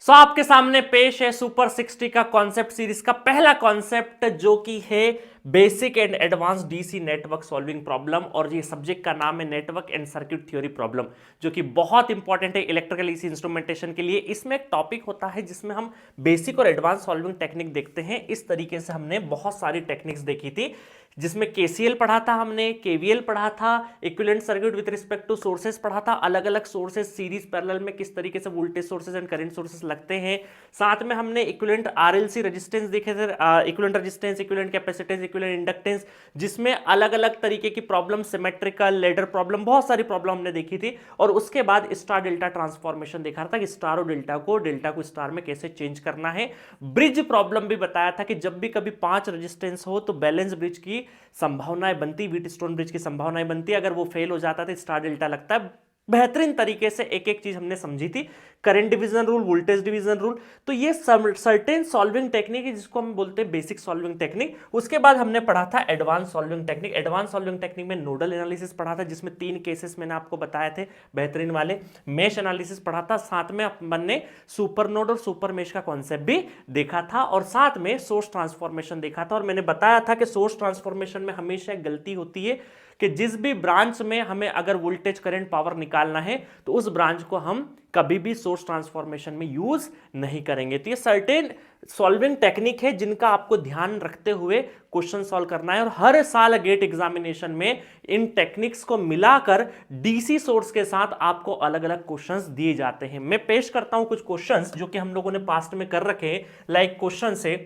आपके सामने पेश है सुपर 60 का कॉन्सेप्ट सीरीज का पहला कॉन्सेप्ट जो कि है basic and advance DC network solving problem. और ये सब्जेक्ट का नाम है network and circuit theory problem, जो कि बहुत इंपॉर्टेंट है इलेक्ट्रिकल ईसी इंस्ट्रूमेंटेशन के लिए। इसमें एक टॉपिक होता है जिसमें हम बेसिक और एडवांस सॉल्विंग टेक्निक देखते हैं। इस तरीके से हमने बहुत सारी टेक्निक्स देखी थी, जिसमें केसीएल पढ़ा था, हमने केवीएल पढ़ा था, equivalent circuit with respect to sources पढ़ा था, अलग अलग सोर्सेस सीरीज पैरेलल में किस तरीके से voltage sources and current sources लगते हैं। साथ में हमने इक्विवेलेंट आरएलसी रेजिस्टेंस देखे थे, equivalent resistance, equivalent capacitance, equivalent inductance, जिसमें अलग अलग तरीके की प्रॉब्लम, सिमेट्रिकल, लेडर प्रॉब्लम, बहुत सारी प्रॉब्लम हमने देखी थी। और उसके बाद स्टार डेल्टा ट्रांसफॉर्मेशन देखा था कि स्टार और डेल्टा को स्टार में कैसे चेंज करना है। ब्रिज प्रॉब्लम भी बताया था कि जब भी कभी 5 रेजिस्टेंस हो तो बैलेंस ब्रिज की संभावनाएं बनती, व्हीटस्टोन ब्रिज की संभावनाएं बनती, अगर वो फेल हो जाता तो स्टार डेल्टा लगता है। बेहतरीन तरीके से एक एक चीज हमने समझी थी, current division rule, voltage division rule. तो ये सर्टेन सॉल्विंग टेक्निक है जिसको हम बोलते हैं बेसिक सॉल्विंग टेक्निक। उसके बाद हमने पढ़ा था advance solving technique. Advance solving technique में नोडल एनालिसिस पढ़ा था, जिसमें 3 केसेस मैंने आपको बताए थे बेहतरीन वाले। मेश एनालिसिस पढ़ा था, साथ में अपन ने सुपर नोड और सुपर मेश का कॉन्सेप्ट भी देखा था, और साथ में सोर्स ट्रांसफॉर्मेशन देखा था। और मैंने बताया था कि सोर्स ट्रांसफॉर्मेशन में हमेशा एक गलती होती है कि जिस भी ब्रांच में हमें अगर वोल्टेज करंट पावर निकालना है तो उस ब्रांच को हम कभी भी सोर्स ट्रांसफॉर्मेशन में यूज नहीं करेंगे। तो ये सर्टेन सॉल्विंग टेक्निक है जिनका आपको ध्यान रखते हुए क्वेश्चन सॉल्व करना है। और हर साल गेट एग्जामिनेशन में इन टेक्निक्स को मिलाकर डीसी सोर्स के साथ आपको अलग अलग क्वेश्चंस दिए जाते हैं। मैं पेश करता हूं कुछ क्वेश्चंस जो कि हम लोगों ने पास्ट में कर रखे हैं। लाइक क्वेश्चन से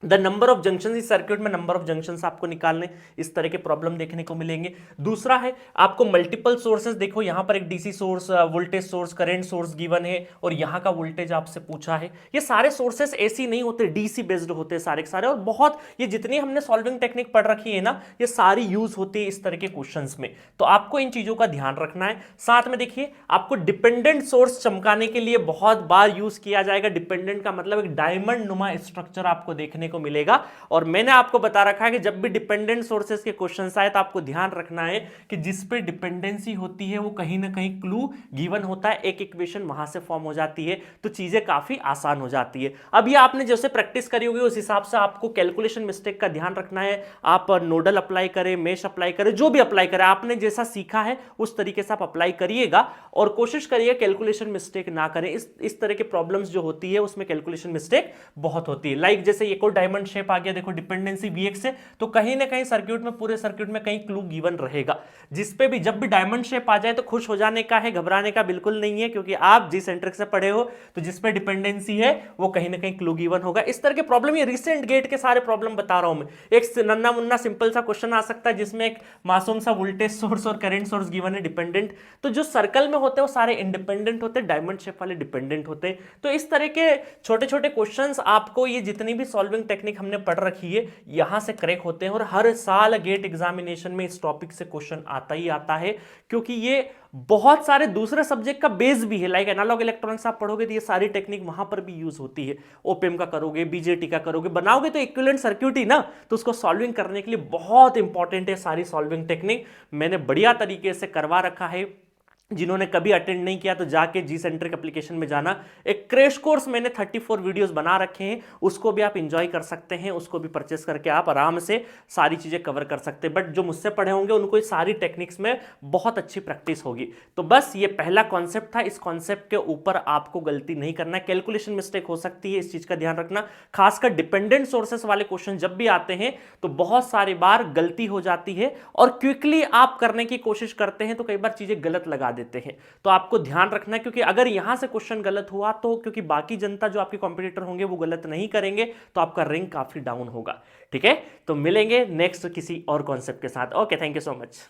द नंबर ऑफ जंक्शन इस सर्किट में नंबर ऑफ जंक्शंस आपको निकालने, इस तरह के प्रॉब्लम देखने को मिलेंगे। दूसरा है आपको मल्टीपल सोर्सेस, देखो यहां पर एक DC source, voltage source, current source given है और यहां का वोल्टेज आपसे पूछा है। ये सारे सोर्सेस ऐसी नहीं होते, डीसी बेस्ड होते हैं सारे के सारे। और बहुत ये जितनी हमने सॉल्विंग टेक्निक पढ़ रखी है ना, ये सारी यूज होती है इस तरह के क्वेश्चंस में। तो आपको इन चीजों का ध्यान रखना है। साथ में देखिए आपको डिपेंडेंट सोर्स चमकाने के लिए बहुत बार यूज किया जाएगा। डिपेंडेंट का मतलब एक डायमंड नुमा स्ट्रक्चर आपको देखने को मिलेगा। और मैंने आपको बता रखा है कि जब भी डिपेंडेंट सोर्सेस के क्वेश्चंस आए तो आपको ध्यान रखना है कि जिस पे डिपेंडेंसी होती है वो कहीं ना कहीं क्लू गिवन होता है, एक इक्वेशन वहां से फॉर्म हो जाती है, तो चीजें काफी आसान हो जाती है। अब ये आपने जैसे प्रैक्टिस करी होगी उस हिसाब से आपको कैलकुलेशन मिस्टेक का ध्यान रखना है। आप नोडल अप्लाई करें, मेश अप्लाई करें, जो भी अप्लाई करें, आपने जैसा सीखा है उस तरीके से आप अप्लाई करिएगा और कोशिश करिए कैलकुलेशन मिस्टेक ना करें। इस तरह के प्रॉब्लम्स जो होती है उसमें कैलकुलेशन मिस्टेक बहुत होती है। लाइक जैसे ये कोई डायमंड शेप आ गया, देखो डिपेंडेंसी Vx है, तो कहीं ना कहीं सर्किट में, पूरे सर्किट में कहीं क्लू गिवन रहेगा, जिस पे भी जब भी डायमंड शेप आ जाए तो खुश हो जाने का है, घबराने का बिल्कुल नहीं है, क्योंकि आप जी सेंट्रिक से पढ़े हो, तो जिस पे डिपेंडेंसी है वो कहीं ना कहीं क्लू गिवन होगा। इस तरह के प्रॉब्लम, ये रिसेंट गेट के सारे प्रॉब्लम बता रहा हूं मैं। एक नन्ना मुन्ना सिंपल सा क्वेश्चन आ सकता है जिसमें एक मासूम सा वोल्टेज सोर्स और करंट सोर्स गिवन है डिपेंडेंट, तो जो सर्कल में होते हैं वो सारे इंडिपेंडेंट होते हैं, डायमंड शेप वाले डिपेंडेंट होते हैं। तो इस तरह के छोटे छोटे क्वेश्चंस आपको, ये जितनी भी सॉल्विंग टेक्निक हमने पढ़ रखी है, यहां से क्रैक होते हैं। और हर साल गेट एग्जामिनेशन में इस टॉपिक से क्वेश्चन आता ही आता है, क्योंकि ये बहुत सारे दूसरे सब्जेक्ट का बेस भी है। लाइक एनालॉग इलेक्ट्रॉनिक्स आप पढ़ोगे तो ये सारी टेक्निक वहां पर भी यूज होती है। ओपेम का करोगे, बीजेटी का करोगे, बनाओगे तो इक्विवेलेंट सर्किट ही ना, तो उसको सॉल्विंग करने के लिए बहुत इंपॉर्टेंट है सारी सॉल्विंग टेक्निक। मैंने बढ़िया तरीके से करवा रखा है। जिन्होंने कभी अटेंड नहीं किया तो जाके जी सेंट्रिक एप्लीकेशन में जाना, एक क्रैश कोर्स मैंने 34 वीडियोस बना रखे हैं, उसको भी आप एंजॉय कर सकते हैं, उसको भी परचेस करके आप आराम से सारी चीजें कवर कर सकते हैं। बट जो मुझसे पढ़े होंगे उनको इस सारी टेक्निक्स में बहुत अच्छी प्रैक्टिस होगी। तो बस ये पहला कॉन्सेप्ट था, इस कॉन्सेप्ट के ऊपर आपको गलती नहीं करना है। कैलकुलेशन मिस्टेक हो सकती है, इस चीज का ध्यान रखना। खासकर डिपेंडेंट सोर्सेस वाले क्वेश्चन जब भी आते हैं तो बहुत सारी बार गलती हो जाती है, और क्विकली आप करने की कोशिश करते हैं तो कई बार चीजें गलत लगा देते हैं। तो आपको ध्यान रखना है, क्योंकि अगर यहां से क्वेश्चन गलत हुआ तो, क्योंकि बाकी जनता जो आपके कॉम्पिटिटर होंगे वो गलत नहीं करेंगे, तो आपका रैंक काफी डाउन होगा। ठीक है, तो मिलेंगे नेक्स्ट किसी और कॉन्सेप्ट के साथ। Okay, thank you so much.